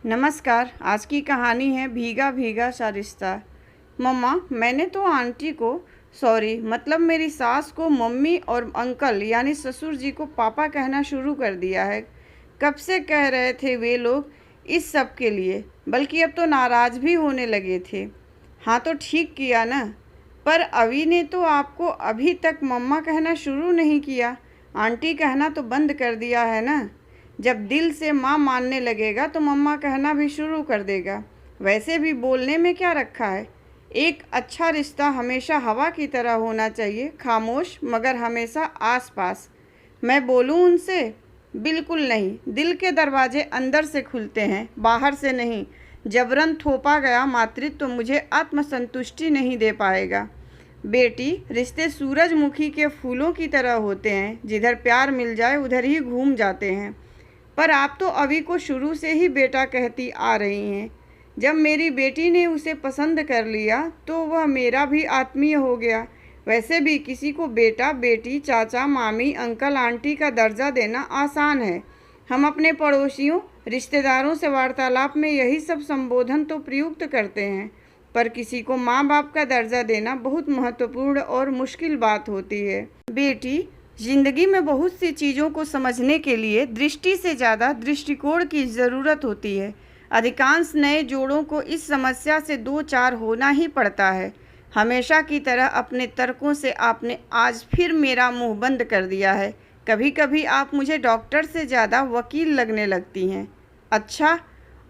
नमस्कार। आज की कहानी है भीगा भीगा सा रिश्ता। मम्मा, मैंने तो आंटी को सॉरी मतलब मेरी सास को मम्मी और अंकल यानी ससुर जी को पापा कहना शुरू कर दिया है। कब से कह रहे थे वे लोग इस सब के लिए, बल्कि अब तो नाराज़ भी होने लगे थे। हाँ तो ठीक किया ना। पर अभी ने तो आपको अभी तक मम्मा कहना शुरू नहीं किया, आंटी कहना तो बंद कर दिया है ना। जब दिल से माँ मानने लगेगा तो मम्मा कहना भी शुरू कर देगा। वैसे भी बोलने में क्या रखा है। एक अच्छा रिश्ता हमेशा हवा की तरह होना चाहिए, खामोश मगर हमेशा आसपास। मैं बोलूँ उनसे? बिल्कुल नहीं। दिल के दरवाजे अंदर से खुलते हैं, बाहर से नहीं। जबरन थोपा गया मातृत्व तो मुझे आत्मसंतुष्टि नहीं दे पाएगा। बेटी, रिश्ते सूरजमुखी के फूलों की तरह होते हैं, जिधर प्यार मिल जाए उधर ही घूम जाते हैं। पर आप तो अभी को शुरू से ही बेटा कहती आ रही हैं। जब मेरी बेटी ने उसे पसंद कर लिया तो वह मेरा भी आत्मीय हो गया। वैसे भी किसी को बेटा बेटी चाचा मामी अंकल आंटी का दर्जा देना आसान है। हम अपने पड़ोसियों रिश्तेदारों से वार्तालाप में यही सब संबोधन तो प्रयुक्त करते हैं, पर किसी को माँ बाप का दर्जा देना बहुत महत्वपूर्ण और मुश्किल बात होती है। बेटी, जिंदगी में बहुत सी चीज़ों को समझने के लिए दृष्टि से ज़्यादा दृष्टिकोण की ज़रूरत होती है। अधिकांश नए जोड़ों को इस समस्या से दो चार होना ही पड़ता है। हमेशा की तरह अपने तर्कों से आपने आज फिर मेरा मुंह बंद कर दिया है। कभी कभी आप मुझे डॉक्टर से ज़्यादा वकील लगने लगती हैं। अच्छा,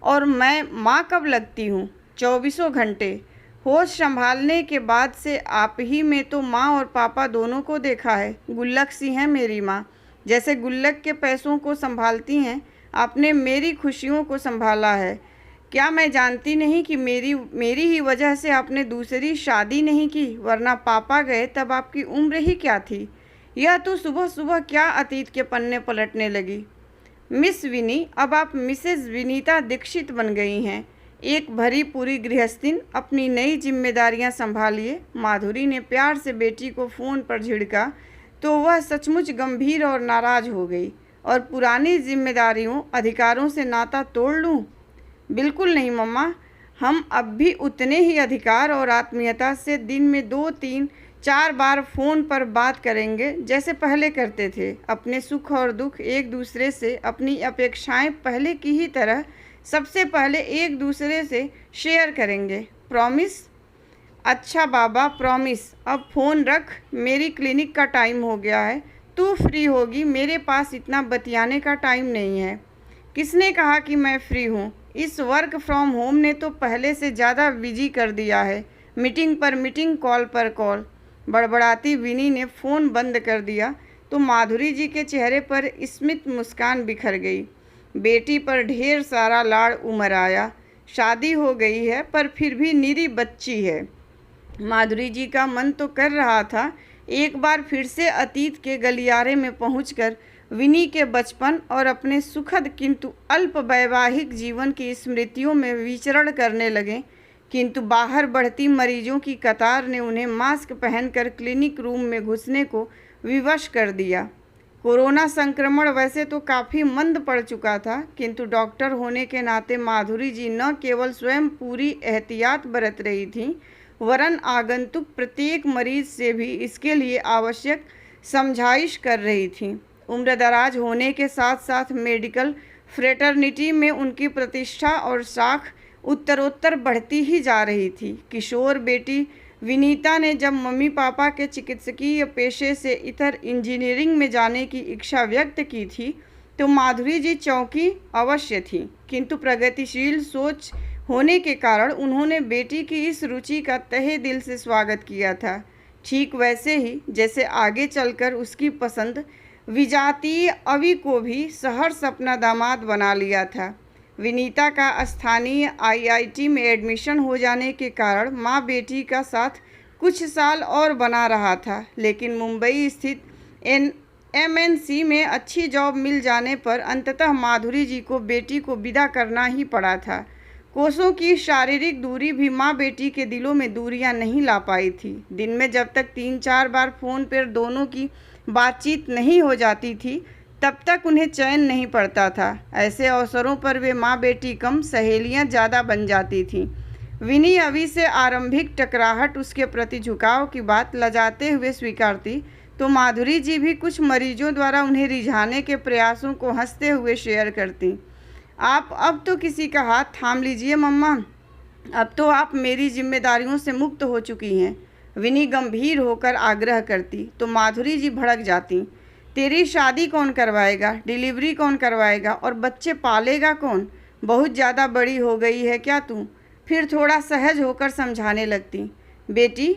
और मैं माँ कब लगती हूँ? 24 घंटे। होश संभालने के बाद से आप ही में तो माँ और पापा दोनों को देखा है। गुल्लक सी हैं मेरी माँ। जैसे गुल्लक के पैसों को संभालती हैं, आपने मेरी खुशियों को संभाला है। क्या मैं जानती नहीं कि मेरी ही वजह से आपने दूसरी शादी नहीं की, वरना पापा गए तब आपकी उम्र ही क्या थी। यह तो सुबह सुबह क्या अतीत के पन्ने पलटने लगी। मिस विनी, अब आप मिसेज विनीता दीक्षित बन गई हैं। एक भरी पूरी गृहस्थिन, अपनी नई जिम्मेदारियां संभालिए। माधुरी ने प्यार से बेटी को फ़ोन पर झिड़का तो वह सचमुच गंभीर और नाराज़ हो गई। और पुरानी जिम्मेदारियों अधिकारों से नाता तोड़ लूं? बिल्कुल नहीं मम्मा। हम अब भी उतने ही अधिकार और आत्मीयता से दिन में 2 3 4 बार फ़ोन पर बात करेंगे जैसे पहले करते थे। अपने सुख और दुख एक दूसरे से, अपनी अपेक्षाएं पहले की ही तरह सबसे पहले एक दूसरे से शेयर करेंगे। प्रॉमिस? अच्छा बाबा, प्रॉमिस। अब फ़ोन रख, मेरी क्लिनिक का टाइम हो गया है। तू फ्री होगी, मेरे पास इतना बतियाने का टाइम नहीं है। किसने कहा कि मैं फ्री हूँ? इस वर्क फ्रॉम होम ने तो पहले से ज़्यादा बिजी कर दिया है। मीटिंग पर मीटिंग, कॉल पर कॉल। बड़बड़ाती विनी ने फ़ोन बंद कर दिया तो माधुरी जी के चेहरे पर स्मित मुस्कान बिखर गई। बेटी पर ढेर सारा लाड़ उमड़ आया। शादी हो गई है पर फिर भी निरी बच्ची है। माधुरी जी का मन तो कर रहा था एक बार फिर से अतीत के गलियारे में पहुंचकर विनी के बचपन और अपने सुखद किंतु अल्प वैवाहिक जीवन की स्मृतियों में विचरण करने लगे, किंतु बाहर बढ़ती मरीजों की कतार ने उन्हें मास्क पहनकर क्लिनिक रूम में घुसने को विवश कर दिया। कोरोना संक्रमण वैसे तो काफ़ी मंद पड़ चुका था, किंतु डॉक्टर होने के नाते माधुरी जी न केवल स्वयं पूरी एहतियात बरत रही थीं, वरन आगंतुक प्रत्येक मरीज से भी इसके लिए आवश्यक समझाइश कर रही थीं। उम्रदराज होने के साथ साथ मेडिकल फ्रेटर्निटी में उनकी प्रतिष्ठा और साख उत्तरोत्तर बढ़ती ही जा रही थी। किशोर बेटी विनीता ने जब मम्मी पापा के चिकित्सकीय पेशे से इतर इंजीनियरिंग में जाने की इच्छा व्यक्त की थी तो माधुरी जी चौंकी अवश्य थी, किंतु प्रगतिशील सोच होने के कारण उन्होंने बेटी की इस रुचि का तहे दिल से स्वागत किया था। ठीक वैसे ही जैसे आगे चलकर उसकी पसंद विजातीय अवि को भी सहर्ष अपना दामाद बना लिया था। विनीता का स्थानीय आईआईटी में एडमिशन हो जाने के कारण माँ बेटी का साथ कुछ साल और बना रहा था, लेकिन मुंबई स्थित एमएनसी में अच्छी जॉब मिल जाने पर अंततः माधुरी जी को बेटी को विदा करना ही पड़ा था। कोसों की शारीरिक दूरी भी माँ बेटी के दिलों में दूरियां नहीं ला पाई थी। दिन में जब तक 3 4 बार फ़ोन पर दोनों की बातचीत नहीं हो जाती थी तब तक उन्हें चैन नहीं पड़ता था। ऐसे अवसरों पर वे माँ बेटी कम सहेलियाँ ज़्यादा बन जाती थीं। विनी अभी से आरंभिक टकराहट, उसके प्रति झुकाव की बात लजाते हुए स्वीकारती तो माधुरी जी भी कुछ मरीजों द्वारा उन्हें रिझाने के प्रयासों को हंसते हुए शेयर करती। आप अब तो किसी का हाथ थाम लीजिए मम्मा, अब तो आप मेरी जिम्मेदारियों से मुक्त हो चुकी हैं, विनी गंभीर होकर आग्रह करती तो माधुरी जी भड़क जाती। तेरी शादी कौन करवाएगा, डिलीवरी कौन करवाएगा और बच्चे पालेगा कौन? बहुत ज़्यादा बड़ी हो गई है क्या तू? फिर थोड़ा सहज होकर समझाने लगती। बेटी,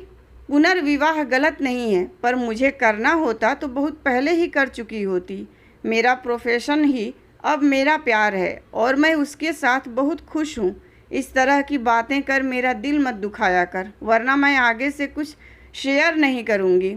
पुनर्विवाह गलत नहीं है, पर मुझे करना होता तो बहुत पहले ही कर चुकी होती। मेरा प्रोफेशन ही अब मेरा प्यार है और मैं उसके साथ बहुत खुश हूँ। इस तरह की बातें कर मेरा दिल मत दुखाया कर, वरना मैं आगे से कुछ शेयर नहीं करूँगी।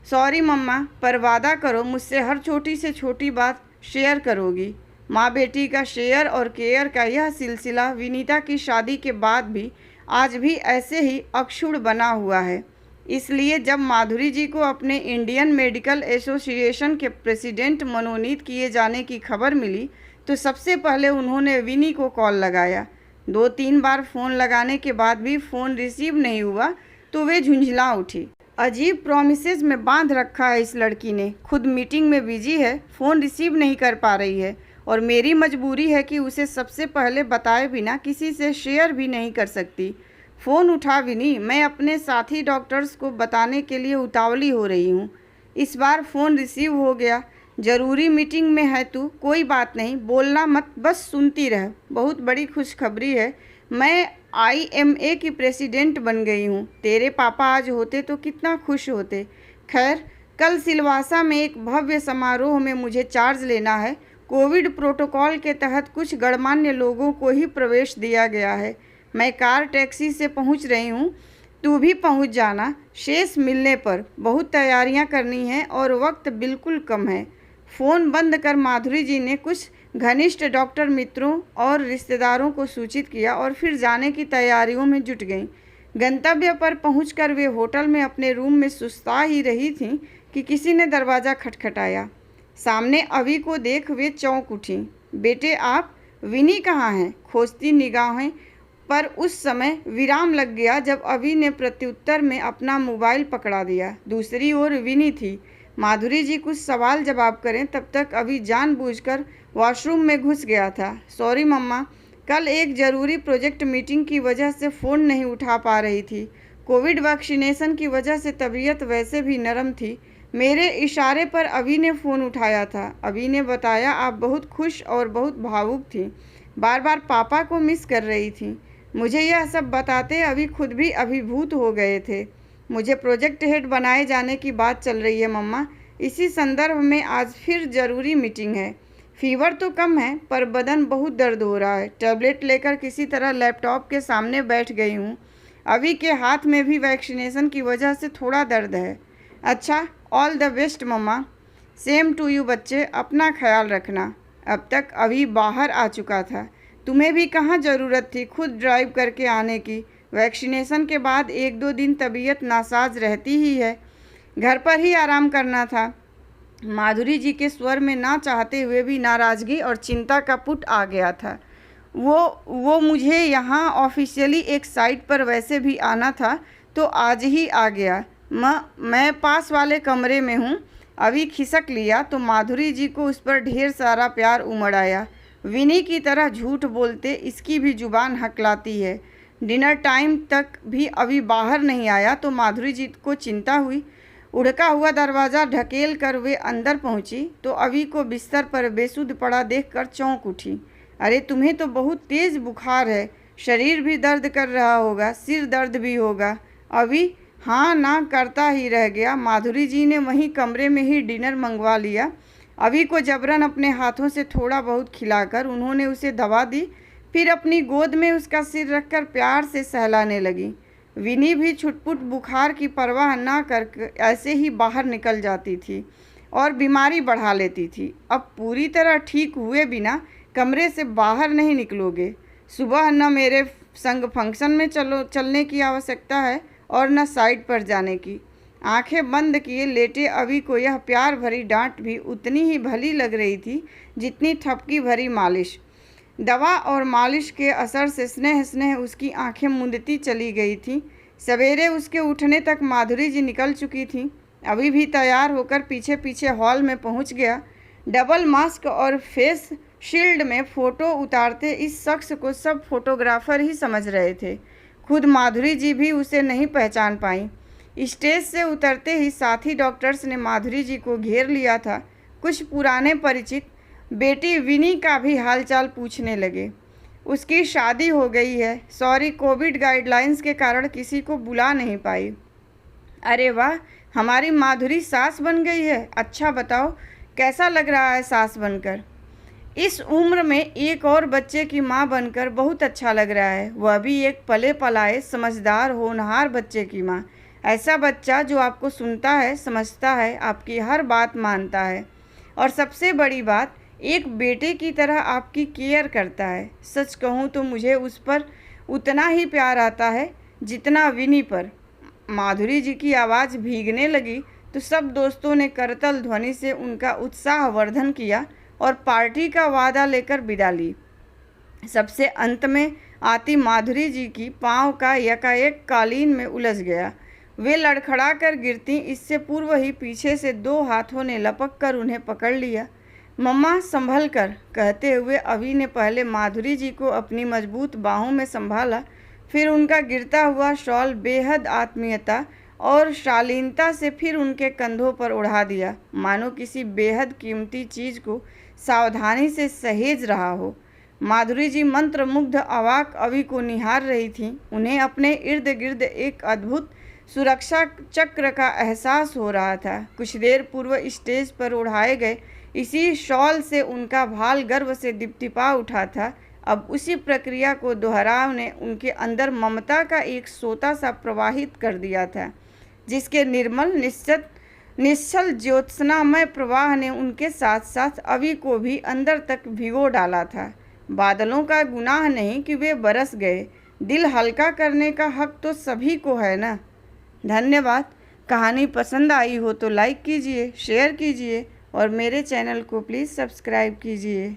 सॉरी मम्मा, पर वादा करो मुझसे हर छोटी से छोटी बात शेयर करोगी। माँ बेटी का शेयर और केयर का यह सिलसिला विनीता की शादी के बाद भी आज भी ऐसे ही अक्षुण्ण बना हुआ है। इसलिए जब माधुरी जी को अपने इंडियन मेडिकल एसोसिएशन के प्रेसिडेंट मनोनीत किए जाने की खबर मिली तो सबसे पहले उन्होंने विनी को कॉल लगाया। 2-3 बार फ़ोन लगाने के बाद भी फ़ोन रिसीव नहीं हुआ तो वे झुंझला उठी। अजीब प्रॉमिसेस में बांध रखा है इस लड़की ने, खुद मीटिंग में बिजी है, फ़ोन रिसीव नहीं कर पा रही है और मेरी मजबूरी है कि उसे सबसे पहले बताए बिना किसी से शेयर भी नहीं कर सकती। फ़ोन उठा विनी, मैं अपने साथी डॉक्टर्स को बताने के लिए उतावली हो रही हूँ। इस बार फ़ोन रिसीव हो गया। ज़रूरी मीटिंग में है तू, कोई बात नहीं, बोलना मत, बस सुनती रह। बहुत बड़ी खुशखबरी है, मैं IMA की प्रेसिडेंट बन गई हूँ। तेरे पापा आज होते तो कितना खुश होते। खैर, कल सिलवासा में एक भव्य समारोह में मुझे चार्ज लेना है। कोविड प्रोटोकॉल के तहत कुछ गणमान्य लोगों को ही प्रवेश दिया गया है। मैं कार टैक्सी से पहुंच रही हूं, तू भी पहुंच जाना। शेष मिलने पर बहुत तैयारियां करनी हैं और वक्त बिल्कुल कम है। फ़ोन बंद कर माधुरी जी ने कुछ घनिष्ठ डॉक्टर मित्रों और रिश्तेदारों को सूचित किया और फिर जाने की तैयारियों में जुट गईं। गंतव्य पर पहुंचकर वे होटल में अपने रूम में सुस्ता ही रही थीं कि किसी ने दरवाज़ा खटखटाया। सामने अभी को देख वे चौंक उठीं। बेटे आप? विनी कहाँ हैं? खोजती निगाहें पर उस समय विराम लग गया जब अभी ने प्रत्युत्तर में अपना मोबाइल पकड़ा दिया। दूसरी ओर विनी थी। माधुरी जी कुछ सवाल जवाब करें तब तक अभी जानबूझकर वॉशरूम में घुस गया था। सॉरी मम्मा, कल एक ज़रूरी प्रोजेक्ट मीटिंग की वजह से फ़ोन नहीं उठा पा रही थी। कोविड वैक्सीनेशन की वजह से तबीयत वैसे भी नरम थी। मेरे इशारे पर अभी ने फ़ोन उठाया था। अभी ने बताया आप बहुत खुश और बहुत भावुक थी, बार बार पापा को मिस कर रही थी। मुझे यह सब बताते अभी खुद भी अभिभूत हो गए थे। मुझे प्रोजेक्ट हेड बनाए जाने की बात चल रही है मम्मा। इसी संदर्भ में आज फिर ज़रूरी मीटिंग है। फीवर तो कम है पर बदन बहुत दर्द हो रहा है। टैबलेट लेकर किसी तरह लैपटॉप के सामने बैठ गई हूँ। अभी के हाथ में भी वैक्सीनेशन की वजह से थोड़ा दर्द है। अच्छा, ऑल द बेस्ट मम्मा। सेम टू यू बच्चे, अपना ख्याल रखना। अब तक अभी बाहर आ चुका था। तुम्हें भी कहाँ ज़रूरत थी खुद ड्राइव करके आने की। वैक्सीनेशन के बाद 1-2 दिन तबीयत नासाज रहती ही है, घर पर ही आराम करना था। माधुरी जी के स्वर में ना चाहते हुए भी नाराज़गी और चिंता का पुट आ गया था। वो मुझे यहाँ ऑफिशियली एक साइट पर वैसे भी आना था तो आज ही आ गया। मैं पास वाले कमरे में हूँ। अभी खिसक लिया तो माधुरी जी को उस पर ढेर सारा प्यार उमड़ आया। विनी की तरह झूठ बोलते इसकी भी जुबान हकलाती है। डिनर टाइम तक भी अभी बाहर नहीं आया तो माधुरी जी को चिंता हुई। उड़का हुआ दरवाज़ा ढकेल कर वे अंदर पहुंची तो अभी को बिस्तर पर बेसुध पड़ा देखकर चौंक उठी। अरे तुम्हें तो बहुत तेज़ बुखार है, शरीर भी दर्द कर रहा होगा, सिर दर्द भी होगा। अभी हाँ ना करता ही रह गया। माधुरी जी ने वहीं कमरे में ही डिनर मंगवा लिया। अभी को जबरन अपने हाथों से थोड़ा बहुत खिलाकर उन्होंने उसे दवा दी, फिर अपनी गोद में उसका सिर रखकर प्यार से सहलाने लगी। विनी भी छुटपुट बुखार की परवाह ना कर ऐसे ही बाहर निकल जाती थी और बीमारी बढ़ा लेती थी। अब पूरी तरह ठीक हुए बिना कमरे से बाहर नहीं निकलोगे। सुबह न मेरे संग फंक्शन में चलने की आवश्यकता है और न साइड पर जाने की। आंखें बंद किए लेटे अभी को यह प्यार भरी डांट भी उतनी ही भली लग रही थी जितनी ठपकी भरी मालिश। दवा और मालिश के असर से स्नेह स्नेह उसकी आंखें मूंदती चली गई थीं। सवेरे उसके उठने तक माधुरी जी निकल चुकी थीं। अभी भी तैयार होकर पीछे पीछे हॉल में पहुंच गया। डबल मास्क और फेस शील्ड में फ़ोटो उतारते इस शख्स को सब फोटोग्राफर ही समझ रहे थे। खुद माधुरी जी भी उसे नहीं पहचान पाई। स्टेज से उतरते ही साथी डॉक्टर्स ने माधुरी जी को घेर लिया था। कुछ पुराने परिचित बेटी विनी का भी हालचाल पूछने लगे। उसकी शादी हो गई है, सॉरी कोविड गाइडलाइंस के कारण किसी को बुला नहीं पाई। अरे वाह, हमारी माधुरी सास बन गई है। अच्छा बताओ कैसा लग रहा है सास बनकर? इस उम्र में एक और बच्चे की माँ बनकर बहुत अच्छा लग रहा है, वह भी एक पले पलाए समझदार होनहार बच्चे की माँ। ऐसा बच्चा जो आपको सुनता है, समझता है, आपकी हर बात मानता है और सबसे बड़ी बात एक बेटे की तरह आपकी केयर करता है। सच कहूँ तो मुझे उस पर उतना ही प्यार आता है जितना विनी पर। माधुरी जी की आवाज़ भीगने लगी तो सब दोस्तों ने करतल ध्वनि से उनका उत्साहवर्धन किया और पार्टी का वादा लेकर विदा ली। सबसे अंत में आती माधुरी जी की पाँव का यकायक कालीन में उलझ गया। वे लड़खड़ा कर गिरती, इससे पूर्व ही पीछे से 2 हाथों ने लपक कर उन्हें पकड़ लिया। मम्मा संभल कर, कहते हुए अभी ने पहले माधुरी जी को अपनी मजबूत बाहों में संभाला, फिर उनका गिरता हुआ शॉल बेहद आत्मीयता और शालीनता से फिर उनके कंधों पर उड़ा दिया, मानो किसी बेहद कीमती चीज़ को सावधानी से सहेज रहा हो। माधुरी जी मंत्रमुग्ध अवाक अभी को निहार रही थीं। उन्हें अपने इर्द गिर्द एक अद्भुत सुरक्षा चक्र का एहसास हो रहा था। कुछ देर पूर्व स्टेज पर उड़ाए गए इसी शॉल से उनका भाल गर्व से दीप्तिपा उठा था। अब उसी प्रक्रिया को दोहराव ने उनके अंदर ममता का एक सोता सा प्रवाहित कर दिया था, जिसके निर्मल निश्चल ज्योत्सनामय प्रवाह ने उनके साथ साथ अभी को भी अंदर तक भिगो डाला था। बादलों का गुनाह नहीं कि वे बरस गए, दिल हल्का करने का हक तो सभी को है ना। धन्यवाद। कहानी पसंद आई हो तो लाइक कीजिए, शेयर कीजिए और मेरे चैनल को प्लीज़ सब्सक्राइब कीजिए।